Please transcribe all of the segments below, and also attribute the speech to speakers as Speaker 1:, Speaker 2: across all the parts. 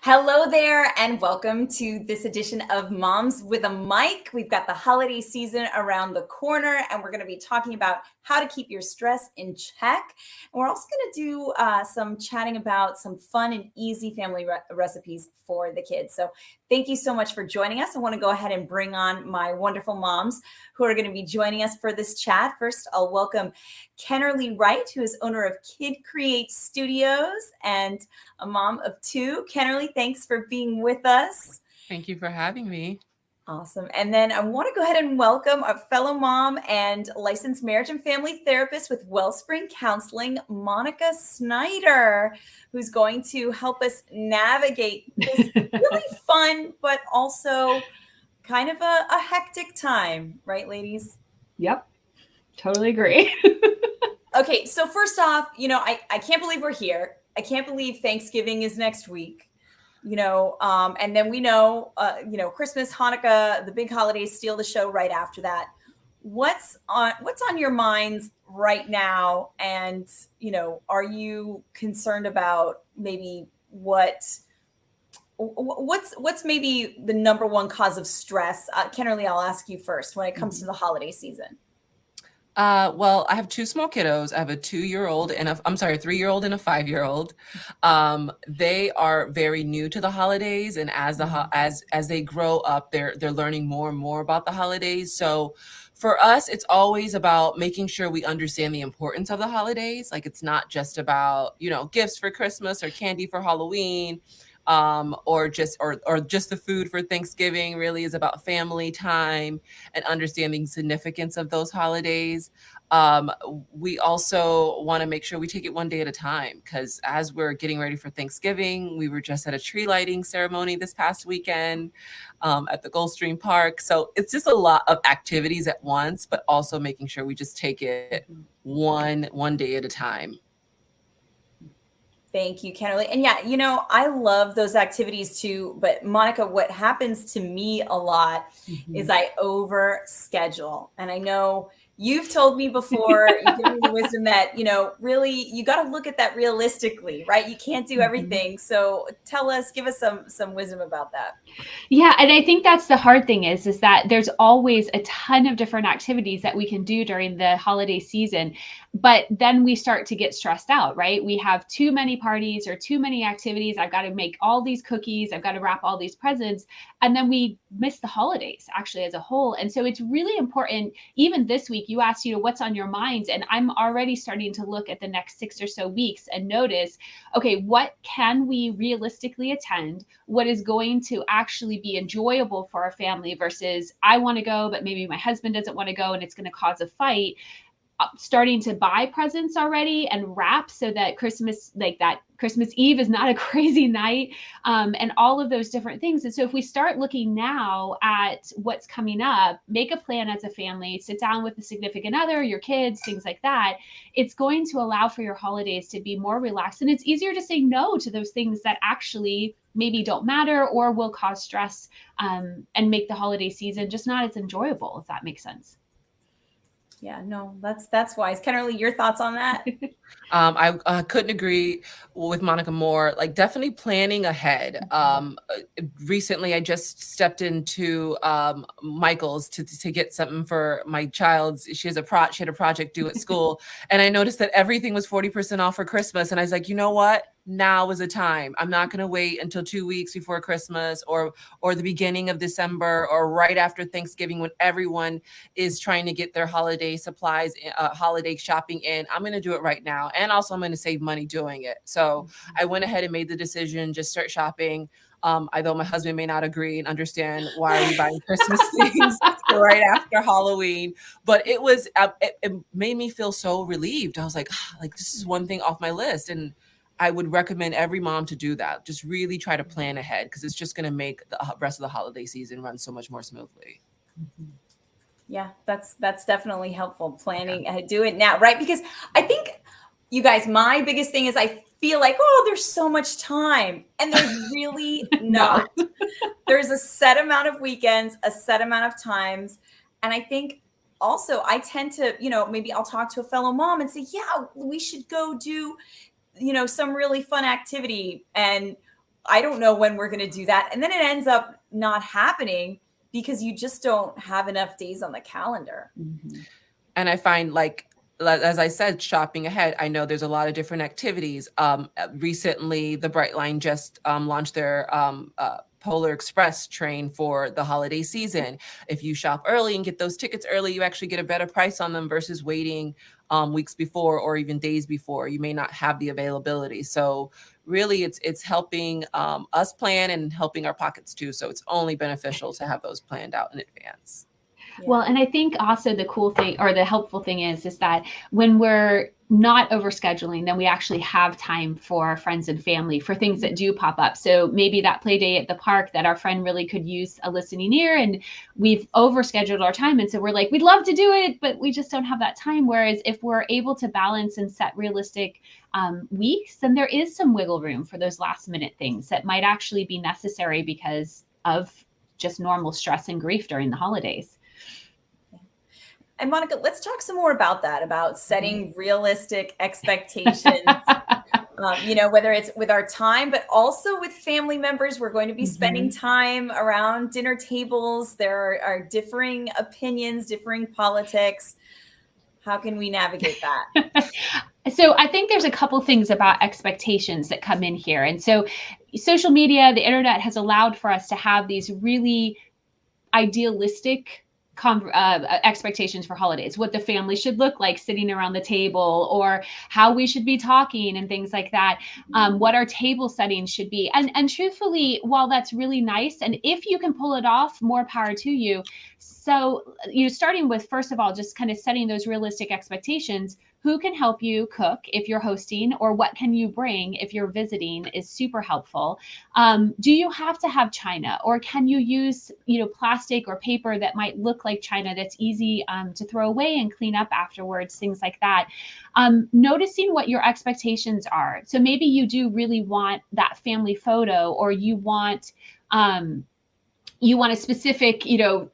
Speaker 1: Hello there, and welcome to this edition of Moms with a Mic. We've got the holiday season around the corner, and we're going to be talking about how to keep your stress in check. And we're also going to do some chatting about some fun and easy family recipes for the kids. So, thank you so much for joining us. I want to go ahead and bring on my wonderful moms who are going to be joining us for this chat. First, I'll welcome Kenerly Wright, who is owner of Kid Create Studios and a mom of two. Kenerly, thanks for being with us.
Speaker 2: Thank you for having me.
Speaker 1: Awesome. And then I want to go ahead and welcome our fellow mom and licensed marriage and family therapist with Wellspring Counseling, Monica Snyder, who's going to help us navigate this really fun, but also kind of a hectic time. Right, ladies?
Speaker 3: Yep. Totally agree.
Speaker 1: Okay. So first off, I can't believe we're here. I can't believe Thanksgiving is next week. And then we know, Christmas, Hanukkah, the big holidays steal the show right after that. What's on your minds right now? And, are you concerned about maybe what's maybe the number one cause of stress? Kennerly, I'll ask you first when it comes to the holiday season.
Speaker 2: Well, I have two small kiddos. I have a 2-year-old and a 3-year-old and a 5-year-old. They are very new to the holidays, and as they grow up, they're learning more and more about the holidays. So for us, it's always about making sure we understand the importance of the holidays. Like, it's not just about, gifts for Christmas or candy for Halloween. Or just the food for Thanksgiving. Really is about family time and understanding significance of those holidays. We also want to make sure we take it one day at a time, because as we're getting ready for Thanksgiving, we were just at a tree lighting ceremony this past weekend at the Gulfstream Park. So it's just a lot of activities at once, but also making sure we just take it one day at a time.
Speaker 1: Thank you, Kennerly. And yeah, I love those activities too. But Monica, what happens to me a lot is I over schedule. And I know you've told me before, you've given me the wisdom that, really you got to look at that realistically, right? You can't do everything. So give us some wisdom about that.
Speaker 3: Yeah, and I think that's the hard thing is that there's always a ton of different activities that we can do during the holiday season, but then we start to get stressed out, right? We have too many parties or too many activities. I've got to make all these cookies, I've got to wrap all these presents, and then we miss the holidays actually as a whole. And so it's really important. Even this week, you asked, what's on your minds, and I'm already starting to look at the next 6 or so weeks and notice, okay, what can we realistically attend? What is going to actually be enjoyable for our family versus I want to go, but maybe my husband doesn't want to go and it's going to cause a fight. Starting to buy presents already and wrap so that Christmas Eve is not a crazy night, and all of those different things. And so if we start looking now at what's coming up, make a plan as a family, sit down with a significant other, your kids, things like that, it's going to allow for your holidays to be more relaxed. And it's easier to say no to those things that actually maybe don't matter or will cause stress, and make the holiday season just not as enjoyable, if that makes sense.
Speaker 1: Yeah, no, that's wise. Kennerly, your thoughts on that?
Speaker 2: I couldn't agree with Monica more. Like, definitely planning ahead. Recently, I just stepped into Michael's to get something for my child's. She had a project due at school, and I noticed that everything was 40% off for Christmas. And I was like, you know what? Now is the time. I'm not going to wait until 2 weeks before Christmas or the beginning of December or right after Thanksgiving when everyone is trying to get their holiday supplies, holiday shopping in. I'm going to do it right now. And also I'm going to save money doing it. So I went ahead and made the decision, just start shopping. Although my husband may not agree and understand why are we buying Christmas things right after Halloween, but it made me feel so relieved. I was like, this is one thing off my list. And I would recommend every mom to do that. Just really try to plan ahead, because it's just going to make the rest of the holiday season run so much more smoothly.
Speaker 1: Yeah, that's definitely helpful. Planning, do it now, right? Because I think, you guys, my biggest thing is I feel like, oh, there's so much time, and there's really not. There's a set amount of weekends, a set amount of times, and I think also I tend to, maybe I'll talk to a fellow mom and say, yeah, we should go do, some really fun activity, and I don't know when we're going to do that. And then it ends up not happening because you just don't have enough days on the calendar.
Speaker 3: Mm-hmm.
Speaker 2: And I find, like, as I said, shopping ahead, I know there's a lot of different activities. Recently, the Brightline just launched their Polar Express train for the holiday season. If you shop early and get those tickets early, you actually get a better price on them versus waiting weeks before or even days before. You may not have the availability. So really, it's helping us plan and helping our pockets too. So it's only beneficial to have those planned out in advance.
Speaker 1: Yeah.
Speaker 3: Well, and I think also the cool thing or the helpful thing is that when we're not overscheduling, then we actually have time for our friends and family for things that do pop up. So maybe that play day at the park that our friend really could use a listening ear, and we've overscheduled our time. And so we're like, we'd love to do it, but we just don't have that time. Whereas if we're able to balance and set realistic weeks, then there is some wiggle room for those last minute things that might actually be necessary because of just normal stress and grief during the holidays.
Speaker 1: And Monica, let's talk some more about that, about setting realistic expectations, whether it's with our time, but also with family members. We're going to be spending time around dinner tables. There are differing opinions, differing politics. How can we navigate that?
Speaker 3: So I think there's a couple things about expectations that come in here. And so social media, the internet has allowed for us to have these really idealistic expectations for holidays, what the family should look like sitting around the table, or how we should be talking and things like that, what our table settings should be. And truthfully, while that's really nice, and if you can pull it off, more power to you. So, starting with, first of all, just kind of setting those realistic expectations. Who can help you cook if you're hosting, or what can you bring if you're visiting is super helpful. Do you have to have china, or can you use plastic or paper that might look like china that's easy to throw away and clean up afterwards, things like that. Noticing what your expectations are. So maybe you do really want that family photo, or you want a specific,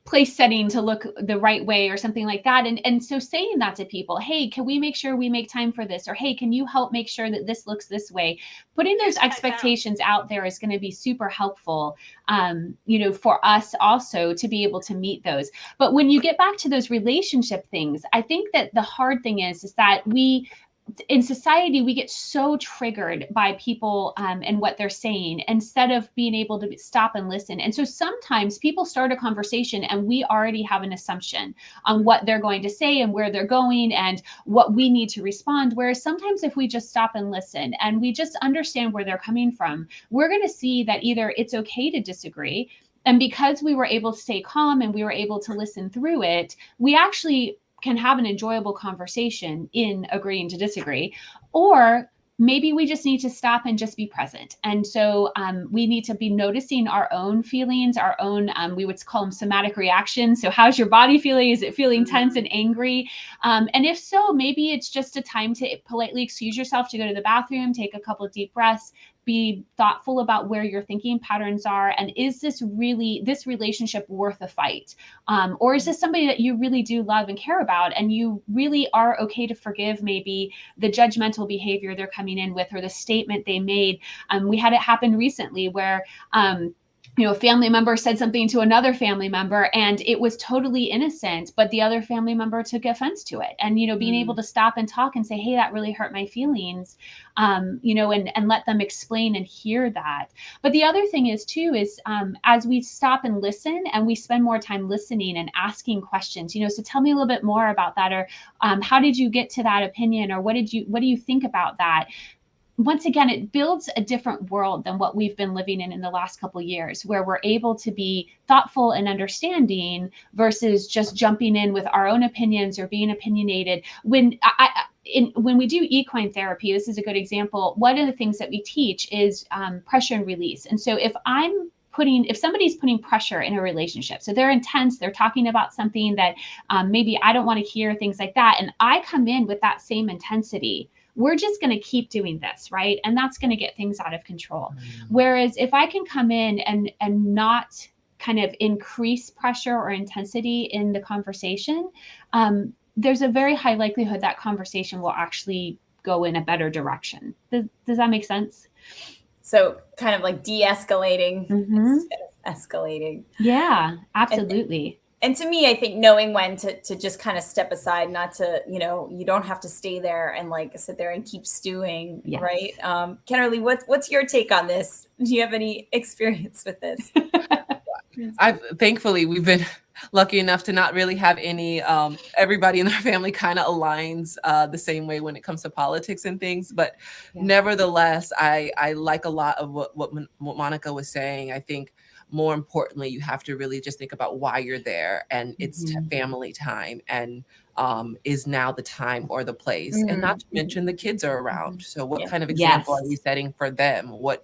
Speaker 3: place setting to look the right way or something like that. And so saying that to people, hey, can we make sure we make time for this? Or, hey, can you help make sure that this looks this way? Putting those expectations out there is going to be super helpful, for us also to be able to meet those. But when you get back to those relationship things, I think that the hard thing is that in society, we get so triggered by people and what they're saying instead of being able to stop and listen. And so sometimes people start a conversation and we already have an assumption on what they're going to say and where they're going and what we need to respond. Whereas sometimes if we just stop and listen and we just understand where they're coming from, we're going to see that either it's okay to disagree. And because we were able to stay calm and we were able to listen through it, we actually can have an enjoyable conversation in agreeing to disagree. Or maybe we just need to stop and just be present. And so we need to be noticing our own feelings, our own, we would call them somatic reactions. So how's your body feeling? Is it feeling tense and angry? And if so, maybe it's just a time to politely excuse yourself to go to the bathroom, take a couple of deep breaths, be thoughtful about where your thinking patterns are. And is this relationship worth a fight? Or is this somebody that you really do love and care about, and you really are okay to forgive maybe the judgmental behavior they're coming in with or the statement they made? We had it happen recently where a family member said something to another family member and it was totally innocent, but the other family member took offense to it. And, being able to stop and talk and say, hey, that really hurt my feelings, and let them explain and hear that. But the other thing is too, as we stop and listen and we spend more time listening and asking questions, so tell me a little bit more about that, or how did you get to that opinion? Or what do you think about that? Once again, it builds a different world than what we've been living in the last couple of years, where we're able to be thoughtful and understanding versus just jumping in with our own opinions or being opinionated. When we do equine therapy, this is a good example. One of the things that we teach is pressure and release. And so if somebody's putting pressure in a relationship, so they're intense, they're talking about something that maybe I don't want to hear, things like that, and I come in with that same intensity, we're just going to keep doing this, right? And that's going to get things out of control. Whereas if I can come in and not kind of increase pressure or intensity in the conversation, there's a very high likelihood that conversation will actually go in a better direction. Does that make sense?
Speaker 1: So kind of like de-escalating instead of escalating.
Speaker 3: Yeah, absolutely.
Speaker 1: And to me, I think knowing when to just kind of step aside, not to, you don't have to stay there and like sit there and keep stewing,
Speaker 3: Yes.
Speaker 1: right? Kenerly, what's your take on this? Do you have any experience with this?
Speaker 2: Thankfully we've been lucky enough to not really have any everybody in our family kind of aligns the same way when it comes to politics and things, but nevertheless I like a lot of what Monica was saying. I think more importantly you have to really just think about why you're there, and it's family time, and is now the time or the place, and not to mention the kids are around. So what kind of example are we setting for them? What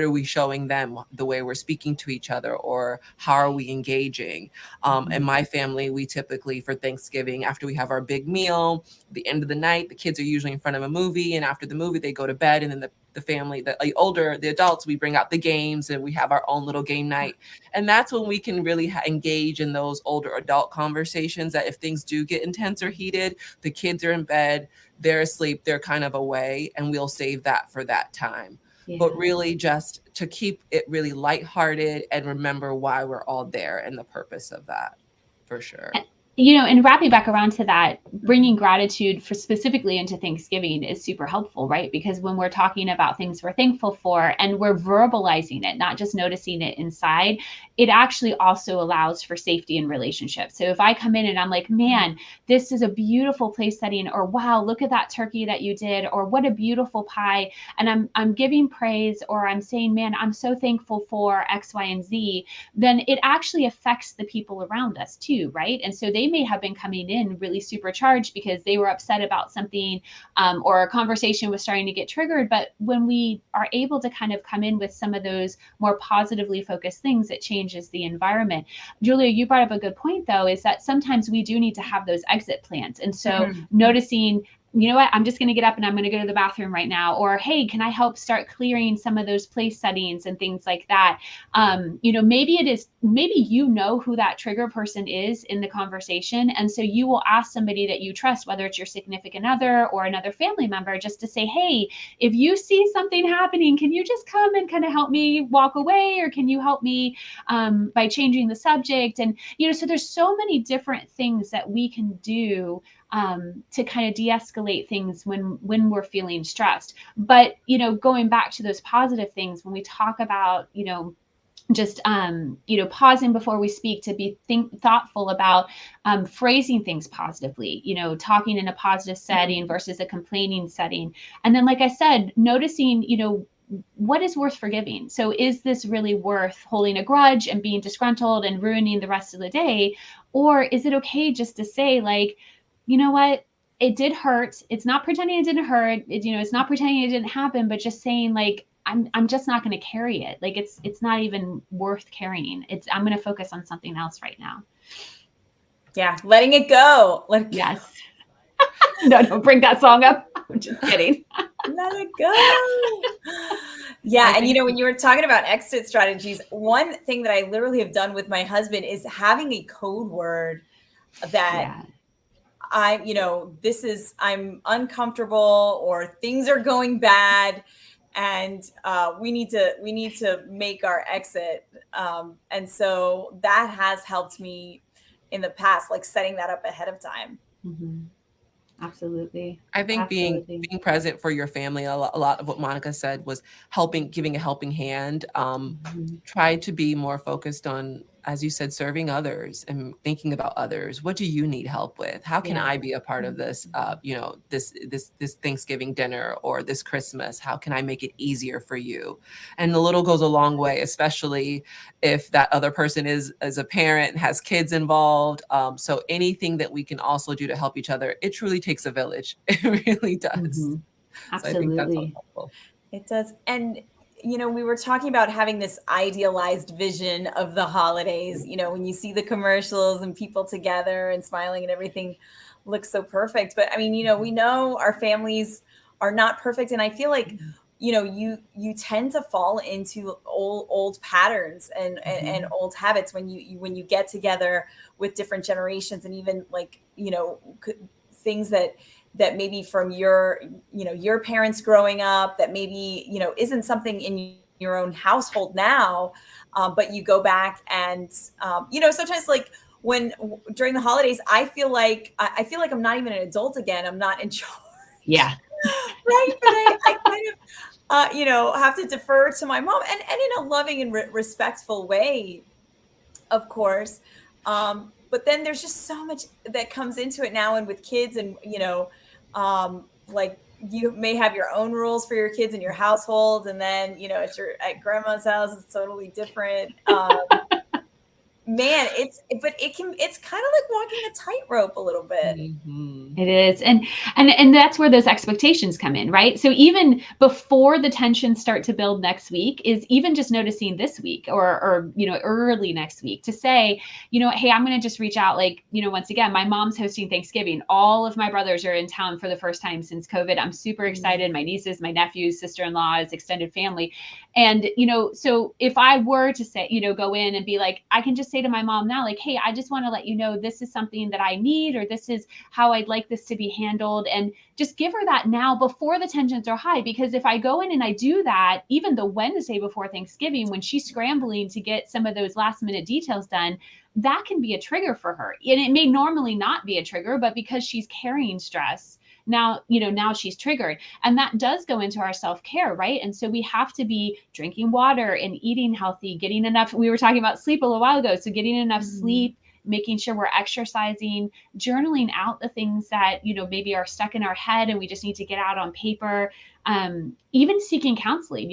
Speaker 2: are we showing them, the way we're speaking to each other, or how are we engaging? In my family, we typically, for Thanksgiving, after we have our big meal, the end of the night, the kids are usually in front of a movie, and after the movie they go to bed, and then the family, the adults, we bring out the games and we have our own little game night. And that's when we can really engage in those older adult conversations, that if things do get intense or heated, the kids are in bed, they're asleep, they're kind of away, and we'll save that for that time. But really just to keep it really lighthearted and remember why we're all there and the purpose of that, for sure.
Speaker 3: And wrapping back around to that, bringing gratitude for specifically into Thanksgiving is super helpful, right? Because when we're talking about things we're thankful for and we're verbalizing it, not just noticing it inside, it actually also allows for safety in relationships. So if I come in and I'm like, man, this is a beautiful place setting, or wow, look at that turkey that you did, or what a beautiful pie, and I'm giving praise, or I'm saying, man, I'm so thankful for X, Y, and Z, then it actually affects the people around us too, right? And so they may have been coming in really supercharged because they were upset about something, or a conversation was starting to get triggered. But when we are able to kind of come in with some of those more positively focused things, it changes the environment. Julia, you brought up a good point, though, is that sometimes we do need to have those exit plans. And so noticing, you know what, I'm just going to get up and I'm going to go to the bathroom right now. Or, hey, can I help start clearing some of those place settings and things like that? Maybe you know who that trigger person is in the conversation. And so you will ask somebody that you trust, whether it's your significant other or another family member, just to say, hey, if you see something happening, can you just come and kind of help me walk away? Or can you help me by changing the subject? And, so there's so many different things that we can do to kind of de-escalate things when we're feeling stressed. But, going back to those positive things, when we talk about, just pausing before we speak, to be thoughtful about phrasing things positively, talking in a positive setting versus a complaining setting. And then, like I said, noticing, what is worth forgiving? So is this really worth holding a grudge and being disgruntled and ruining the rest of the day? Or is it okay just to say, like, you know what, it did hurt. It's not pretending it didn't hurt. It's not pretending it didn't happen, but just saying, like, I'm just not going to carry it. Like, it's not even worth carrying. I'm going to focus on something else right now.
Speaker 1: Yeah, letting it go.
Speaker 3: Yes. No, don't bring that song up. I'm just kidding.
Speaker 1: Let it go. Yeah. And when you were talking about exit strategies, one thing that I literally have done with my husband is having a code word that I'm uncomfortable, or things are going bad, and we need to make our exit. And so that has helped me in the past, like setting that up ahead of time.
Speaker 3: Absolutely.
Speaker 2: I think being present for your family, a lot of what Monica said was giving a helping hand. Try to be more focused on, as you said, serving others and thinking about others. What do you need help with? How can I be a part of this, this Thanksgiving dinner or this Christmas? How can I make it easier for you? And the little goes a long way, especially if that other person is a parent and has kids involved. So anything that we can also do to help each other, it truly takes a village. It really does.
Speaker 3: Absolutely.
Speaker 2: So I think that's helpful.
Speaker 1: It does. And we were talking about having this idealized vision of the holidays, when you see the commercials and people together and smiling and everything looks so perfect. But I mean, we know our families are not perfect. And I feel like, you tend to fall into old patterns and old habits when you get together with different generations, and even like, things that that maybe from your, your parents growing up, that maybe, isn't something in your own household now, but you go back and, sometimes like during the holidays, I feel like I'm not even an adult again. I'm not in charge.
Speaker 3: Yeah.
Speaker 1: Right. But I kind of, have to defer to my mom and in a loving and respectful way, of course. But then there's just so much that comes into it now. And with kids and, like you may have your own rules for your kids in your household. And then, at grandma's house, it's totally different. Man, it's kind of like walking a tightrope a little bit.
Speaker 2: Mhm.
Speaker 3: It is. And that's where those expectations come in, right? So even before the tensions start to build next week is even just noticing this week or early next week to say, hey, I'm going to just reach out. Like, once again, my mom's hosting Thanksgiving. All of my brothers are in town for the first time since COVID. I'm super excited. My nieces, my nephews, sister-in-laws, extended family. And, so if I were to say, go in and be like, I can just say to my mom now, like, hey, I just want to let you know, this is something that I need, or this is how I'd like this to be handled. And just give her that now before the tensions are high. Because if I go in and I do that, even the Wednesday before Thanksgiving, when she's scrambling to get some of those last minute details done, that can be a trigger for her. And it may normally not be a trigger, but because she's carrying stress, now she's triggered. And that does go into our self-care, right? And so we have to be drinking water and eating healthy, getting enough. We were talking about sleep a little while ago. So getting enough sleep, making sure we're exercising, journaling out the things that, maybe are stuck in our head and we just need to get out on paper. Even seeking counseling,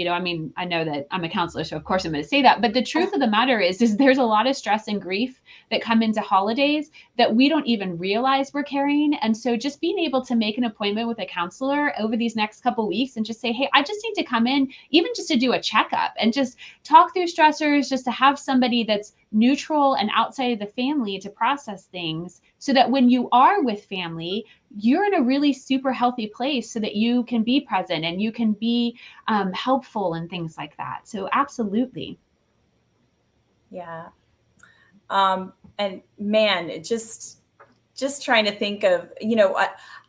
Speaker 3: I know that I'm a counselor, so of course I'm going to say that, but the truth of the matter is there's a lot of stress and grief that come into holidays that we don't even realize we're carrying. And so just being able to make an appointment with a counselor over these next couple of weeks and just say, hey, I just need to come in, even just to do a checkup and just talk through stressors, just to have somebody that's neutral and outside of the family to process things, so that when you are with family, you're in a really super healthy place so that you can be present and you can be helpful and things like that. So absolutely.
Speaker 1: Yeah. And man, it just trying to think of,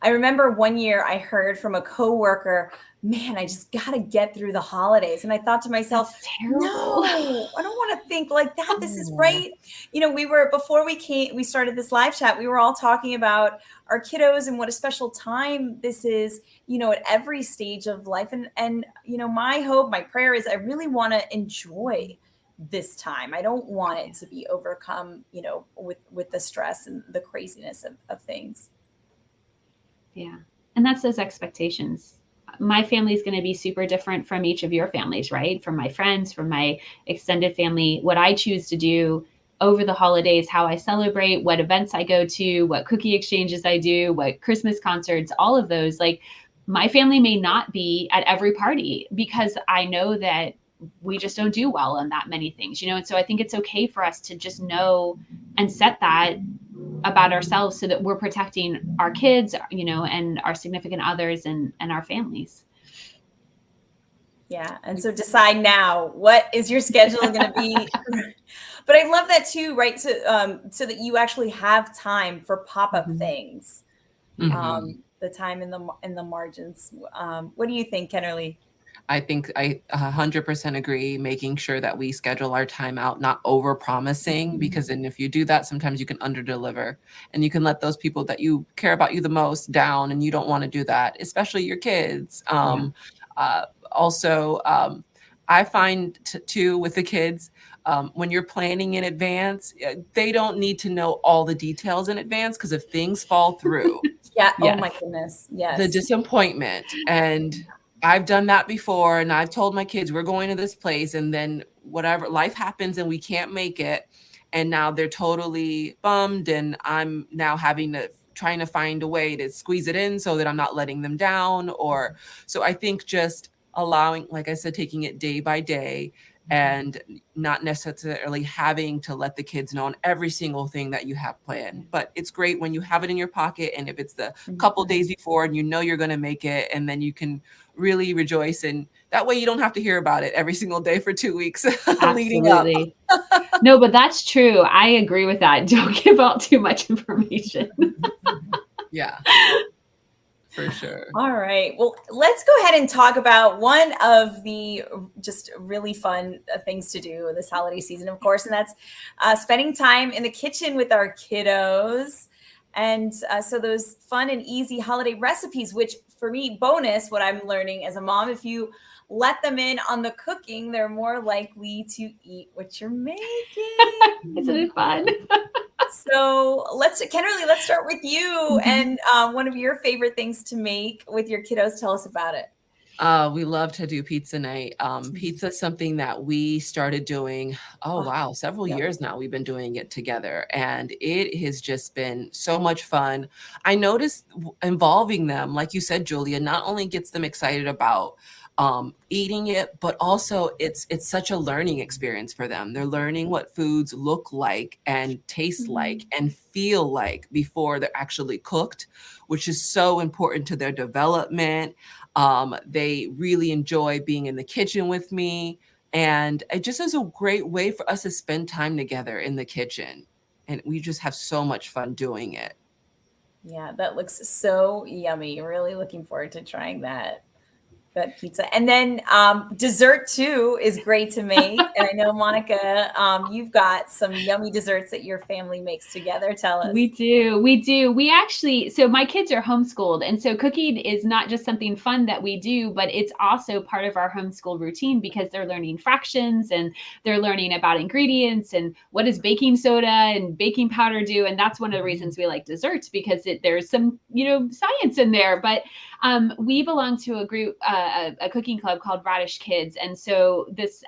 Speaker 1: I remember one year I heard from a coworker, man, I just got to get through the holidays. And I thought to myself, no, I don't want to think like that. This is right. Before we started this live chat, we were all talking about our kiddos and what a special time this is, at every stage of life. And my hope, my prayer is I really want to enjoy this time. I don't want it to be overcome, with the stress and the craziness of things.
Speaker 3: Yeah. And that's those expectations. My family is going to be super different from each of your families, right? From my friends, from my extended family. What I choose to do over the holidays, how I celebrate, what events I go to, what cookie exchanges I do, what Christmas concerts, all of those. Like, my family may not be at every party because I know that we just don't do well on that many things, and so I think it's okay for us to just know and set that about ourselves so that we're protecting our kids, and our significant others and our families.
Speaker 1: Yeah. And so decide now, what is your schedule going to be? But I love that too, right? So that you actually have time for pop-up things, the time in the margins. What do you think, Kenerly?
Speaker 2: I think I 100% agree, making sure that we schedule our time out, not over promising, because then if you do that, sometimes you can under deliver and you can let those people that you care about you the most down, and you don't want to do that, especially your kids. Also, I find too with the kids, when you're planning in advance, they don't need to know all the details in advance, because if things fall through,
Speaker 1: yeah. Oh my goodness. Yes.
Speaker 2: the disappointment. And I've done that before, and I've told my kids we're going to this place, and then whatever life happens and we can't make it, and now they're totally bummed, and I'm now trying to find a way to squeeze it in so that I'm not letting them down. So I think just allowing, like I said, taking it day by day, and not necessarily having to let the kids know on every single thing that you have planned. But it's great when you have it in your pocket, and if it's the couple days before and you're going to make it, and then you can really rejoice, and that way you don't have to hear about it every single day for 2 weeks leading up.
Speaker 3: No, but that's true. I agree with that. Don't give out too much information.
Speaker 2: Yeah. For sure.
Speaker 1: All right. Well, let's go ahead and talk about one of the just really fun things to do this holiday season, of course, and that's spending time in the kitchen with our kiddos. And so those fun and easy holiday recipes, which for me, bonus, what I'm learning as a mom, if you let them in on the cooking, they're more likely to eat what you're making.
Speaker 3: Isn't it fun?
Speaker 1: So Kenerly, let's start with you and one of your favorite things to make with your kiddos. Tell us about it.
Speaker 2: We love to do pizza night. Pizza is something that we started doing, several years now. We've been doing it together, and it has just been so much fun. I noticed involving them, like you said, Julia, not only gets them excited about eating it, but also it's such a learning experience for them. They're learning what foods look like and taste like and feel like before they're actually cooked, which is so important to their development. They really enjoy being in the kitchen with me, and it just is a great way for us to spend time together in the kitchen, and we just have so much fun doing it.
Speaker 1: Yeah, that looks so yummy. Really looking forward to trying that pizza. And then dessert too is great to make. And I know, Monica, you've got some yummy desserts that your family makes together. Tell us.
Speaker 3: We do. We actually, so my kids are homeschooled. And so cooking is not just something fun that we do, but it's also part of our homeschool routine because they're learning fractions and they're learning about ingredients and what does baking soda and baking powder do. And that's one of the reasons we like desserts, because there's some, science in there. But we belong to a group, a cooking club called Radish Kids. And so this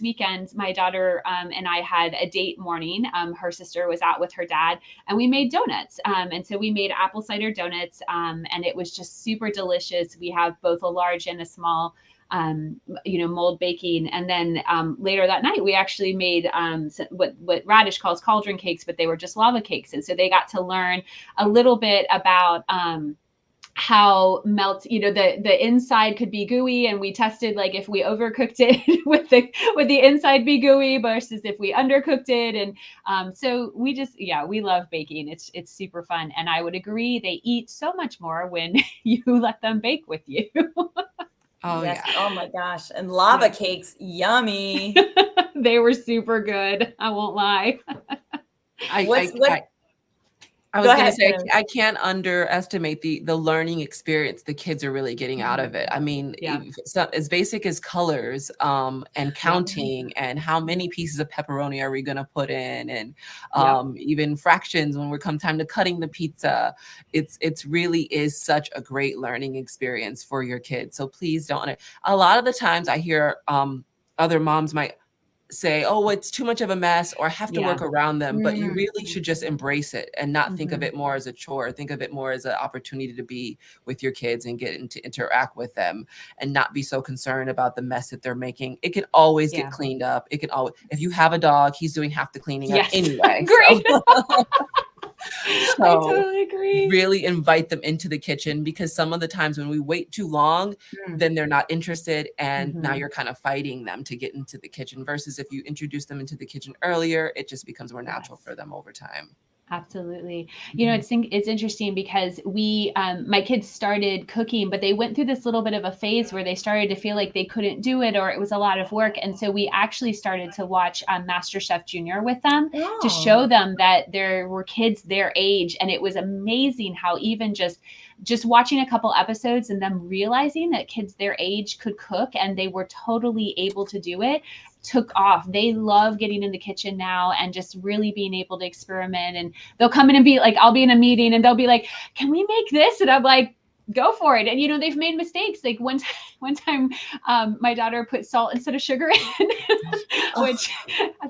Speaker 3: weekend, my daughter and I had a date morning. Her sister was out with her dad and we made donuts. And so we made apple cider donuts and it was just super delicious. We have both a large and a small mold baking. And then later that night, we actually made what Radish calls cauldron cakes, but they were just lava cakes. And so they got to learn a little bit about how the inside could be gooey, and we tested like if we overcooked it with the inside be gooey versus if we undercooked it. And so we love baking. It's super fun, and I would agree they eat so much more when you let them bake with you.
Speaker 2: Oh
Speaker 1: yes.
Speaker 2: yeah.
Speaker 1: Oh my gosh. And lava cakes, yummy.
Speaker 3: They were super good, I won't lie.
Speaker 2: I was going to say, I can't underestimate the learning experience the kids are really getting out of it. I mean, as basic as colors and counting and how many pieces of pepperoni are we going to put in, and even fractions when we come time to cutting the pizza. It's really is such a great learning experience for your kids. So please don't. A lot of the times I hear other moms might say, oh, it's too much of a mess, or I have to work around them. But you really should just embrace it and not think of it more as a chore. Think of it more as an opportunity to be with your kids and to interact with them and not be so concerned about the mess that they're making. It can always get cleaned up. It can always, if you have a dog, he's doing half the cleaning up anyway.
Speaker 3: Great.
Speaker 2: So
Speaker 3: I totally agree.
Speaker 2: Really invite them into the kitchen, because some of the times when we wait too long, then they're not interested. And now you're kind of fighting them to get into the kitchen, versus if you introduce them into the kitchen earlier, it just becomes more natural for them over time.
Speaker 3: Absolutely. It's interesting because my kids started cooking, but they went through this little bit of a phase where they started to feel like they couldn't do it, or it was a lot of work. And so we actually started to watch MasterChef Junior with them to show them that there were kids their age. And it was amazing how even just watching a couple episodes and them realizing that kids their age could cook and they were totally able to do it took off. They love getting in the kitchen now and just really being able to experiment. And they'll come in and be like, I'll be in a meeting and they'll be like, can we make this? And I'm like, go for it. And they've made mistakes. Like one time my daughter put salt instead of sugar in, which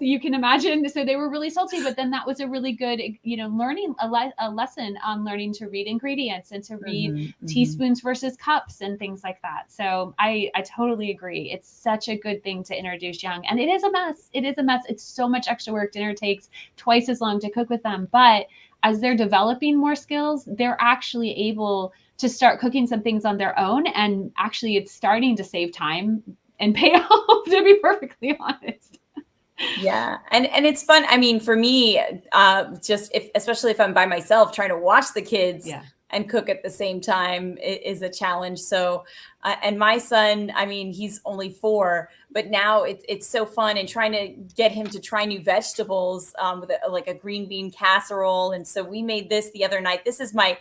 Speaker 3: you can imagine. So they were really salty, but then that was a really good, learning a lesson on learning to read ingredients and to read teaspoons versus cups and things like that. So I totally agree. It's such a good thing to introduce young, and it is a mess. It's so much extra work. Dinner takes twice as long to cook with them, but as they're developing more skills, they're actually able to start cooking some things on their own. And actually it's starting to save time and pay off, to be perfectly honest.
Speaker 1: Yeah. And it's fun. I mean, for me, especially if I'm by myself trying to watch the kids and cook at the same time is a challenge. So, and my son, I mean, he's only 4, but now it's so fun, and trying to get him to try new vegetables with like a green bean casserole. And so we made this the other night. This is my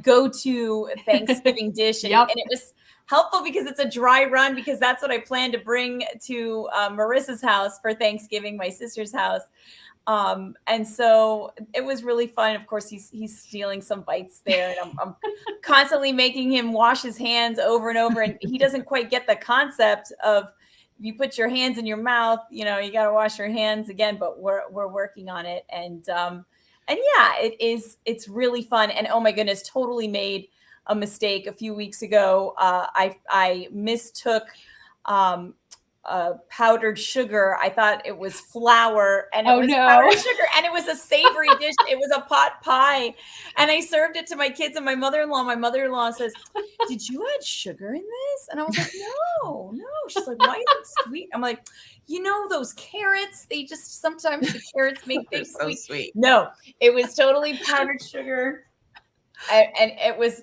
Speaker 1: go-to Thanksgiving dish, and,
Speaker 3: Yep.
Speaker 1: and it was helpful because it's a dry run, because that's what I plan to bring to Marissa's house for Thanksgiving, my sister's house. And so it was really fun. Of course, he's stealing some bites there, and I'm constantly making him wash his hands over and over. And he doesn't quite get the concept of, if you put your hands in your mouth, you got to wash your hands again, but we're working on it. And yeah, it's really fun. And oh my goodness, totally made a mistake a few weeks ago. I mistook powdered sugar. I thought it was flour, and it was powdered sugar, and it was a savory dish. It was a pot pie, and I served it to my kids and my mother-in-law. My mother-in-law says, "Did you add sugar in this?" And I was like, "No." She's like, "Why is it sweet?" I'm like, those carrots, they just, sometimes the carrots make things
Speaker 2: so sweet.
Speaker 1: No, it was totally powdered sugar. And it was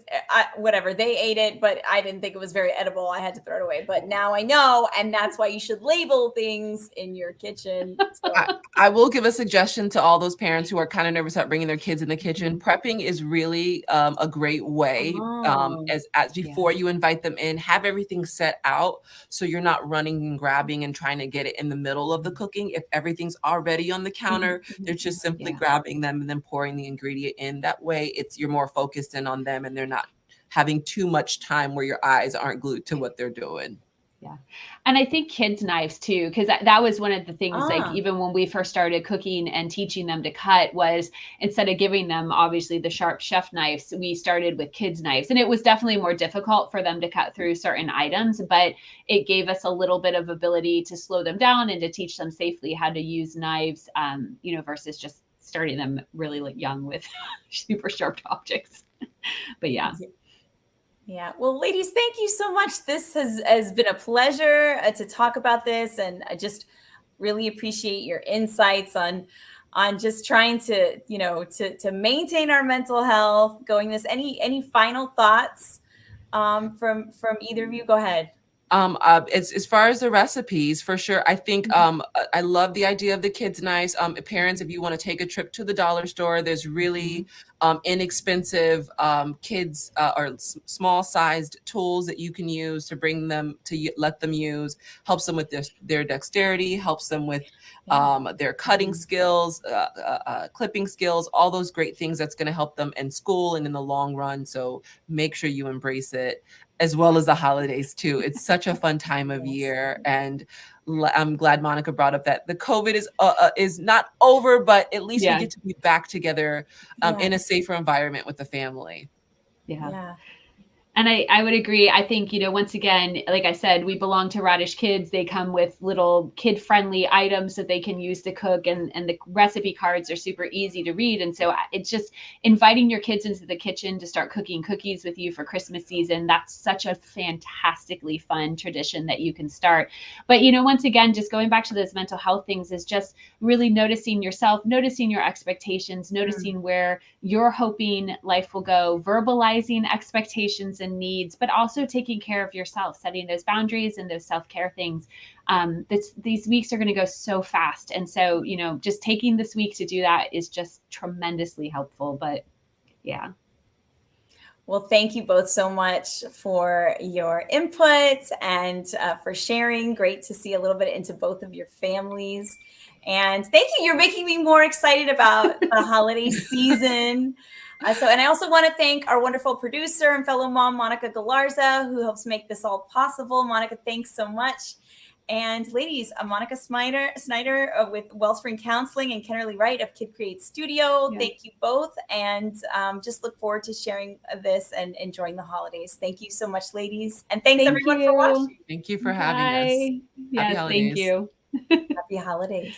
Speaker 1: whatever, they ate it, but I didn't think it was very edible. I had to throw it away, but now I know. And that's why you should label things in your kitchen. So.
Speaker 2: I will give a suggestion to all those parents who are kind of nervous about bringing their kids in the kitchen. Prepping is really a great way. As before you invite them in, have everything set out so you're not running and grabbing and trying to get it in the middle of the cooking. If everything's already on the counter, they're just simply grabbing them and then pouring the ingredient in. That way you're more focused in on them, and they're not having too much time where your eyes aren't glued to what they're doing.
Speaker 3: Yeah. And I think kids' knives too, because that was one of the things, like even when we first started cooking and teaching them to cut, was instead of giving them obviously the sharp chef knives, we started with kids' knives. And it was definitely more difficult for them to cut through certain items, but it gave us a little bit of ability to slow them down and to teach them safely how to use knives, versus just starting them really young with super sharp objects. But yeah.
Speaker 1: Well, ladies, thank you so much. This has been a pleasure to talk about this, and I just really appreciate your insights on just trying to to maintain our mental health going this. Any final thoughts from either of you? Go ahead.
Speaker 2: As far as the recipes, for sure, I think I love the idea of the kids' knives. Parents, if you want to take a trip to the dollar store, there's really inexpensive kids or small sized tools that you can use to bring them to let them use. Helps them with their dexterity, helps them with their cutting skills, clipping skills, all those great things that's going to help them in school and in the long run. So make sure you embrace it, as well as the holidays too. It's such a fun time of year, and I'm glad Monica brought up that the COVID is not over, but at least we get to be back together in a safer environment with the family.
Speaker 3: Yeah. And I would agree. I think, once again, like I said, we belong to Radish Kids. They come with little kid-friendly items that they can use to cook, and the recipe cards are super easy to read. And so it's just inviting your kids into the kitchen to start cooking cookies with you for Christmas season. That's such a fantastically fun tradition that you can start. But, once again, just going back to those mental health things is just really noticing yourself, noticing your expectations, noticing where you're hoping life will go, verbalizing expectations and needs, but also taking care of yourself, setting those boundaries and those self-care things. These weeks are going to go so fast. And so, just taking this week to do that is just tremendously helpful. But yeah.
Speaker 1: Well, thank you both so much for your input and for sharing. Great to see a little bit into both of your families. And thank you. You're making me more excited about the holiday season. And I also want to thank our wonderful producer and fellow mom, Monica Galarza, who helps make this all possible. Monica, thanks so much. And ladies, Monica Snyder with Wellspring Counseling, and Kenerly Wright of Kid Create Studio. Yeah. Thank you both. And just look forward to sharing this and enjoying the holidays. Thank you so much, ladies. And thanks everyone for watching.
Speaker 2: Thank you for having us.
Speaker 3: Yes, thank you.
Speaker 1: Happy holidays.